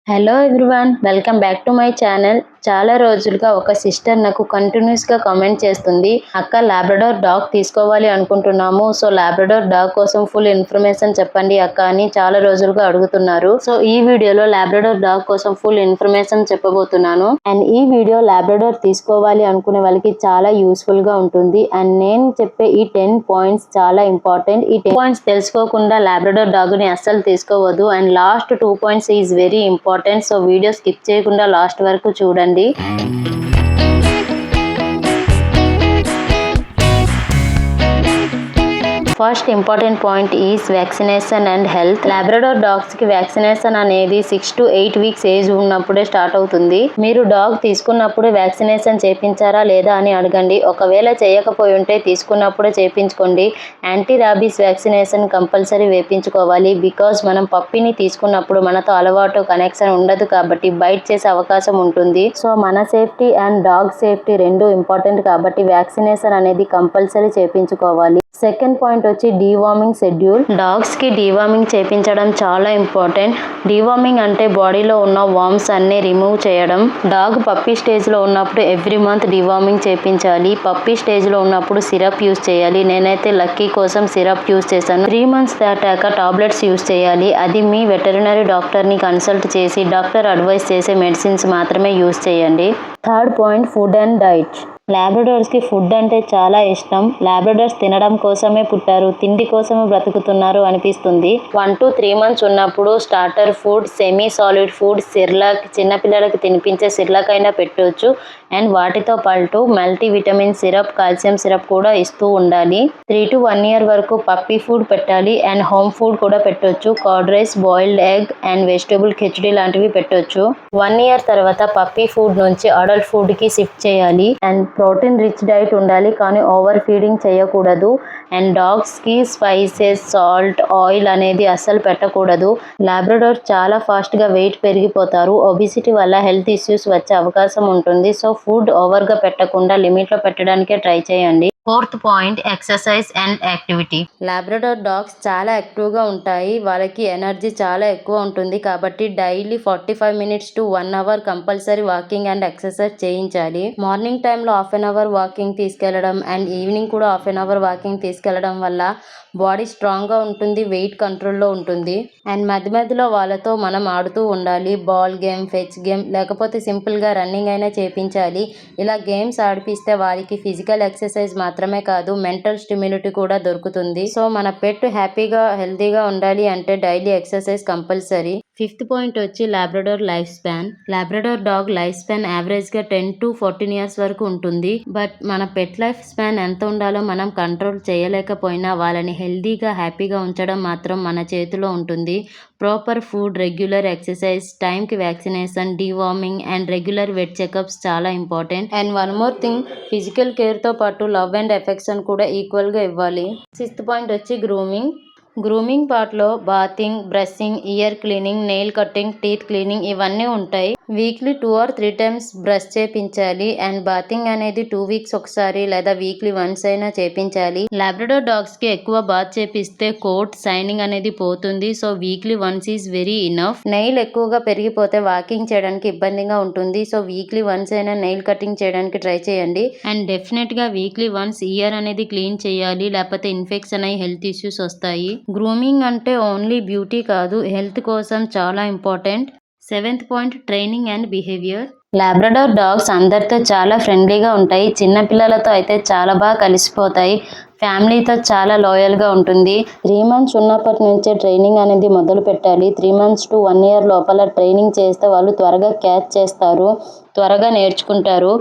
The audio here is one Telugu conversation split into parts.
Hello everyone, welcome back to my channel. చాలా రోజులుగా ఒక సిస్టర్ నాకు కంటిన్యూస్గా కామెంట్ చేస్తుంది, అక్క లాబ్రడార్ డాగ్ తీసుకోవాలి అనుకుంటున్నాము. సో లాబ్రడార్ డాగ్ కోసం ఫుల్ ఇన్ఫర్మేషన్ చెప్పండి అక్క అని చాలా రోజులుగా అడుగుతున్నారు. సో ఈ వీడియోలో లాబ్రడార్ డాగ్ కోసం ఫుల్ ఇన్ఫర్మేషన్ చెప్పబోతున్నాను. అండ్ ఈ వీడియో లాబ్రడార్ తీసుకోవాలి అనుకునే వాళ్ళకి చాలా యూస్ఫుల్ గా ఉంటుంది. అండ్ నేను చెప్పే ఈ 10 పాయింట్స్ చాలా ఇంపార్టెంట్. ఈ 10 పాయింట్స్ తెలుసుకోకుండా లాబ్రడార్ డాగ్ ని అస్సలు తీసుకోవద్దు. And last 2 points is very important. So video skip చేయకుండా లాస్ట్ వరకు చూడండి. First important point is vaccination and health. Labrador dogs కి వ్యాక్సినేషన్ అనేది 6 to 8 వీక్స్ ఏజ్ ఉన్నప్పుడే స్టార్ట్ అవుతుంది. మీరు డాగ్ తీసుకున్నప్పుడు వ్యాక్సినేషన్ చేపించారా లేదా అని అడగండి. ఒకవేళ చేయకపోయి ఉంటే తీసుకున్నప్పుడే చేపించుకోండి. యాంటీ రాబీస్ వ్యాక్సినేషన్ కంపల్సరీ వేపించుకోవాలి. బికాస్ మనం పప్పిని తీసుకున్నప్పుడు మనతో అలవాటు కనెక్షన్ ఉండదు కాబట్టి బైట్ చేసే అవకాశం ఉంటుంది. సో మన సేఫ్టీ అండ్ డాగ్ సేఫ్టీ రెండు ఇంపార్టెంట్ కాబట్టి వ్యాక్సినేషన్ అనేది కంపల్సరీ చేపించుకోవాలి. సెకండ్ పాయింట్ వచ్చి డీవార్మింగ్ షెడ్యూల్. డాగ్స్ కి డీవార్మింగ్ చేపించడం చాలా ఇంపార్టెంట్. డీవార్మింగ్ అంటే బాడీలో ఉన్న వార్మ్స్ అన్ని రిమూవ్ చేయడం. డాగ్ పప్పీ స్టేజ్ లో ఉన్నప్పుడు ఎవ్రీ మంత్ డీవార్మింగ్ చేపించాలి. పప్పీ స్టేజ్ లో ఉన్నప్పుడు సిరప్ యూస్ చేయాలి. నేనైతే లక్కీ కోసం సిరప్ యూస్ చేశాను. 3 months దాటాక టాబ్లెట్స్ యూస్ చేయాలి. అది మీ వెటరినరీ డాక్టర్ ని కన్సల్ట్ చేసి డాక్టర్ అడ్వైస్ చేసే మెడిసిన్స్ మాత్రమే యూస్ చేయండి. Third point food and diet. Labradors కి ఫుడ్ అంటే చాలా ఇష్టం. లాబ్రడార్స్ తినడం కోసమే పుట్టారు, తిండి కోసమే బ్రతుకుతున్నారు అనిపిస్తుంది. 1 to 3 months ఉన్నప్పుడు starter food, semi solid food, Cerelac, చిన్నపిల్లలకి తినిపించే సిర్లాక్ అయినా పెట్టవచ్చు. అండ్ వాటితో పాటు multi vitamin syrup, calcium syrup కూడా ఇస్తూ ఉండాలి. 3 to 1 year వరకు పప్పీ ఫుడ్ పెట్టాలి. అండ్ హోమ్ ఫుడ్ కూడా పెట్టవచ్చు. Curd rice, boiled egg and vegetable khichdi లాంటివి పెట్టవచ్చు. 1 year తర్వాత పప్పీ ఫుడ్ నుంచి అడల్ట్ ఫుడ్ కి షిఫ్ట్ చేయాలి. అండ్ ప్రోటీన్ రిచ్ డైట్ ఉండాలి, కానీ ఓవర్ ఫీడింగ్ చేయకూడదు. అండ్ డాగ్స్ కి స్పైసెస్, సాల్ట్, ఆయిల్ అనేది అస్సలు పెట్టకూడదు. లాబ్రడార్ చాలా ఫాస్ట్ గా వెయిట్ పెరిగిపోతారు. ఒబిసిటీ వల్ల హెల్త్ ఇష్యూస్ వచ్చే అవకాశం ఉంటుంది. సో ఫుడ్ ఓవర్ గా పెట్టకుండా లిమిట్ లో పెట్టడానికే ట్రై చేయండి. Fourth point exercise and activity. Labrador dogs చాలా యాక్టివ్గా ఉంటాయి. వాళ్ళకి ఎనర్జీ చాలా ఎక్కువ ఉంటుంది కాబట్టి daily 45 minutes to 1 hour compulsory walking and exercise చేయించాలి. మార్నింగ్ టైంలో 1/2 hour వాకింగ్ తీసుకెళ్లడం అండ్ ఈవినింగ్ కూడా 1/2 hour వాకింగ్ తీసుకెళ్లడం వల్ల బాడీ స్ట్రాంగ్గా ఉంటుంది, వెయిట్ కంట్రోల్లో ఉంటుంది. అండ్ మధ్య మధ్యలో వాళ్ళతో మనం ఆడుతూ ఉండాలి. బాల్ గేమ్, ఫెచ్ గేమ్, లేకపోతే సింపుల్గా రన్నింగ్ అయినా చేపించాలి. ఇలా గేమ్స్ ఆడిపిస్తే వారికి ఫిజికల్ ఎక్సర్సైజ్ మాత్రమే కాదు, మెంటల్ స్టిమ్యులిటీ కూడా దొరుకుతుంది. సో మన పెట్ హ్యాపీగా, హెల్తీగా ఉండాలి అంటే daily exercise compulsory. Fifth point వచ్చి Labrador life span. Labrador dog life span యావరేజ్గా 10 to 14 years వరకు ఉంటుంది. బట్ మన పెట్ లైఫ్ స్పాన్ ఎంత ఉండాలో మనం కంట్రోల్ చేయలేకపోయినా వాళ్ళని హెల్తీగా, హ్యాపీగా ఉంచడం మాత్రం మన చేతిలో ఉంటుంది. ప్రాపర్ ఫుడ్, రెగ్యులర్ ఎక్సర్సైజ్, టైంకి vaccination, deworming and regular vet checkups చాలా important. And one more thing, physical కేర్తో పాటు లవ్ అండ్ ఎఫెక్షన్ కూడా ఈక్వల్గా ఇవ్వాలి. సిక్స్త్ పాయింట్ వచ్చి గ్రూమింగ్. గ్రూమింగ్ పార్ట్లో bathing, brushing, ear cleaning, nail cutting, teeth cleaning ఇవన్నీ ఉంటాయి. వీక్లీ 2 or 3 times బ్రష్ చేపించాలి. అండ్ బాతింగ్ అనేది 2 weeks ఒకసారి లేదా వీక్లీ వన్స్ అయినా చేపించాలి. లాబ్రడార్ డాగ్స్ కి ఎక్కువ బాత్ చేపిస్తే కోట్, షైనింగ్ అనేది పోతుంది. So weekly once is very enough. Nail ఎక్కువగా పెరిగిపోతే వాకింగ్ చేయడానికి ఇబ్బందిగా ఉంటుంది. సో వీక్లీ వన్స్ అయినా నెయిల్ కటింగ్ చేయడానికి ట్రై చేయండి. అండ్ డెఫినెట్ గా వీక్లీ వన్స్ ఇయర్ అనేది క్లీన్ చేయాలి, లేకపోతే ఇన్ఫెక్షన్ అయ్యి హెల్త్ ఇష్యూస్ వస్తాయి. గ్రూమింగ్ అంటే ఓన్లీ బ్యూటీ కాదు, హెల్త్ కోసం చాలా important. Seventh point training and behaviour. Labrador dogs అందరితో చాలా ఫ్రెండ్లీగా ఉంటాయి. చిన్నపిల్లలతో అయితే చాలా బాగా కలిసిపోతాయి. ఫ్యామిలీతో చాలా లాయల్గా ఉంటుంది. 3 months ఉన్నప్పటి నుంచే ట్రైనింగ్ అనేది మొదలు పెట్టాలి. 3 months to 1 year లోపల ట్రైనింగ్ చేస్తే వాళ్ళు త్వరగా క్యాచ్ చేస్తారు, త్వరగా నేర్చుకుంటారు.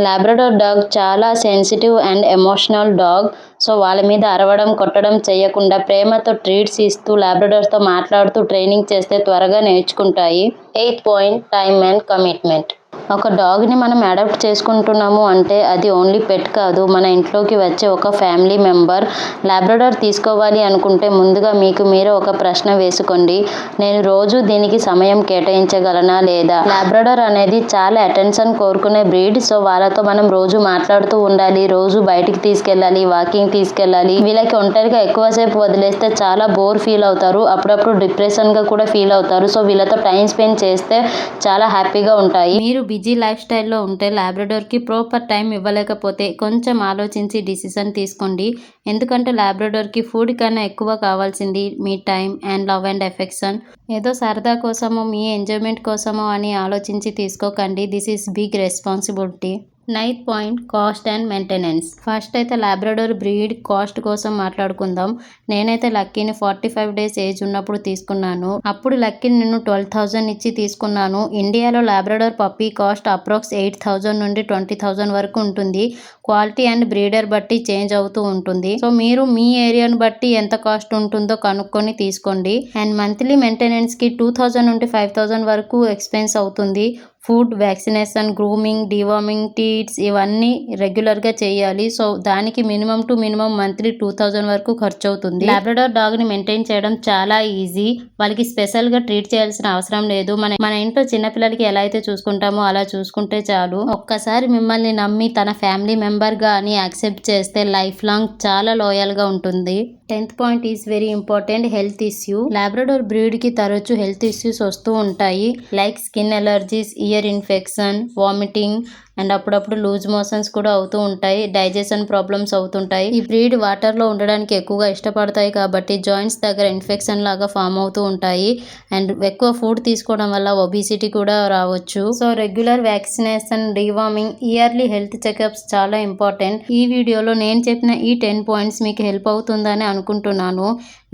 లాబ్రడార్ డాగ్ చాలా sensitive and emotional dog. So వాళ్ళ మీద అరవడం, కొట్టడం చేయకుండా ప్రేమతో ట్రీట్స్ ఇస్తూ లాబ్రడార్స్తో మాట్లాడుతూ ట్రైనింగ్ చేస్తే త్వరగా నేర్చుకుంటాయి. 8th point time and commitment. ఒక డాగ్ని మనం అడాప్ట్ చేసుకుంటున్నాము అంటే అది ఓన్లీ పెట్ కాదు, మన ఇంట్లోకి వచ్చే ఒక ఫ్యామిలీ మెంబర్. లాబ్రడార్ తీసుకోవాలి అనుకుంటే ముందుగా మీకు మీరు ఒక ప్రశ్న వేసుకోండి, నేను రోజు దీనికి సమయం కేటాయించగలనా లేదా. లాబ్రడార్ అనేది చాలా అటెన్షన్ కోరుకునే బ్రీడ్. సో వాళ్ళతో మనం రోజు మాట్లాడుతూ ఉండాలి, రోజు బయటికి తీసుకెళ్ళాలి, వాకింగ్ తీసుకెళ్ళాలి. వీళ్ళకి ఒంటరిగా ఎక్కువసేపు వదిలేస్తే చాలా బోర్ ఫీల్ అవుతారు, అప్పుడప్పుడు డిప్రెషన్గా కూడా ఫీల్ అవుతారు. సో వీళ్ళతో టైం స్పెండ్ చేస్తే చాలా హ్యాపీగా ఉంటాయి. మీరు బిజీ లైఫ్ స్టైల్లో ఉంటే లాబ్రడార్కి ప్రాపర్ టైం ఇవ్వలేకపోతే కొంచెం ఆలోచించి డిసిషన్ తీసుకోండి. ఎందుకంటే లాబ్రడార్కి ఫుడ్ కన్నా ఎక్కువ కావాల్సింది మీ time and love and affection. ఏదో సరదా కోసమో మీ ఎంజాయ్మెంట్ కోసమో అని ఆలోచించి తీసుకోకండి. This is big responsibility. 9th point, cost and maintenance. First అయితే లాబ్రడార్ బ్రీడ్ కాస్ట్ కోసం మాట్లాడుకుందాం. నేనైతే లక్కీని 45 days ఏజ్ ఉన్నప్పుడు తీసుకున్నాను. అప్పుడు లక్కీని నేను 12,000 ఇచ్చి తీసుకున్నాను. ఇండియాలో లాబ్రడార్ పప్పీ కాస్ట్ అప్రాక్స్ 8,000 నుండి 20,000 వరకు ఉంటుంది. క్వాలిటీ అండ్ బ్రీడర్ బట్టి చేంజ్ అవుతూ ఉంటుంది. సో మీరు మీ ఏరియాను బట్టి ఎంత కాస్ట్ ఉంటుందో కనుక్కొని తీసుకోండి. అండ్ మంత్లీ మెయింటెనెన్స్కి 2,000 నుండి 5,000 వరకు ఎక్స్పెన్స్ అవుతుంది. Food, vaccination, grooming, deworming, treats ఇవన్నీ రెగ్యులర్గా చేయాలి. సో దానికి మినిమం టు మినిమం మంత్లీ 2,000 వరకు ఖర్చు అవుతుంది. లాబ్రడార్ డాగ్ని మెయింటైన్ చేయడం చాలా ఈజీ. వాళ్ళకి స్పెషల్గా ట్రీట్ చేయాల్సిన అవసరం లేదు. మన ఇంట్లో చిన్నపిల్లలకి ఎలా అయితే చూసుకుంటామో అలా చూసుకుంటే చాలు. ఒక్కసారి మిమ్మల్ని నమ్మి తన ఫ్యామిలీ మెంబర్గా అని యాక్సెప్ట్ చేస్తే లైఫ్ లాంగ్ చాలా లాయల్గా ఉంటుంది. 10th point is very important, health issue. Labrador బ్రీడ్కి తరచూ హెల్త్ ఇష్యూస్ వస్తూ ఉంటాయి. Like skin allergies, ear infection, vomiting and అప్పుడప్పుడు లూజ్ మోషన్స్ కూడా అవుతూ ఉంటాయి. డైజెషన్ ప్రాబ్లమ్స్ అవుతుంటాయి. ఈ బ్రీడ్ వాటర్లో ఉండడానికి ఎక్కువగా ఇష్టపడతాయి కాబట్టి జాయింట్స్ దగ్గర ఇన్ఫెక్షన్ లాగా ఫామ్ అవుతూ ఉంటాయి. అండ్ ఎక్కువ ఫుడ్ తీసుకోవడం వల్ల ఒబిసిటీ కూడా రావచ్చు. So regular vaccination, deworming, yearly health checkups చాలా ఇంపార్టెంట్. ఈ వీడియోలో నేను చెప్పిన ఈ 10 పాయింట్స్ మీకు హెల్ప్ అవుతుందని అనుకుంటున్నాను.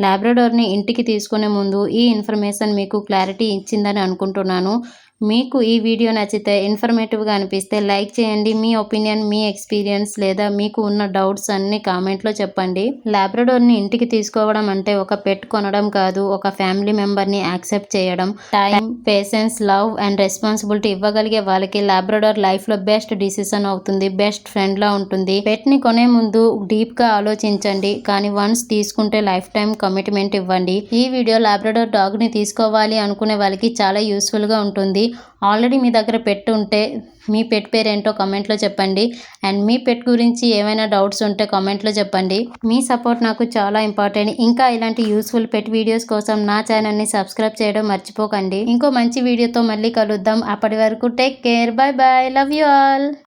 లాబ్రడార్ని ఇంటికి తీసుకునే ముందు ఈ ఇన్ఫర్మేషన్ మీకు క్లారిటీ ఇచ్చిందని అనుకుంటున్నాను. మీకు ఈ వీడియో నచ్చితే, ఇన్ఫర్మేటివ్గా అనిపిస్తే లైక్ చేయండి. మీ ఒపీనియన్, మీ ఎక్స్పీరియన్స్ లేదా మీకు ఉన్న డౌట్స్ అన్ని కామెంట్లో చెప్పండి. లాబ్రడార్ని ఇంటికి తీసుకోవడం అంటే ఒక పెట్ కొనడం కాదు, ఒక ఫ్యామిలీ మెంబర్ని యాక్సెప్ట్ చేయడం. Time, patience, love and responsibility ఇవ్వగలిగే వాళ్ళకి లాబ్రడార్ లైఫ్లో బెస్ట్ డిసిషన్ అవుతుంది, బెస్ట్ ఫ్రెండ్లా ఉంటుంది. పెట్ని కొనే ముందు డీప్గా ఆలోచించండి, కానీ వన్స్ తీసుకుంటే లైఫ్ టైం కమిట్మెంట్ ఇవ్వండి. ఈ వీడియో లాబ్రడార్ డాగ్ని తీసుకోవాలి అనుకునే వాళ్ళకి చాలా యూస్ఫుల్గా ఉంటుంది. ఆల్రెడీ మీ దగ్గర పెట్ ఉంటే మీ పెట్ పేరేంటో కామెంట్లో చెప్పండి. అండ్ మీ పెట్ గురించి ఏమైనా డౌట్స్ ఉంటే కామెంట్లో చెప్పండి. మీ సపోర్ట్ నాకు చాలా ఇంపార్టెంట్. ఇంకా ఇలాంటి యూస్ఫుల్ పెట్ వీడియోస్ కోసం నా ఛానల్ని సబ్స్క్రైబ్ చేయడం మర్చిపోకండి. ఇంకో మంచి వీడియోతో మళ్ళీ కలుద్దాం. అప్పటి వరకు take care, bye bye, love you all.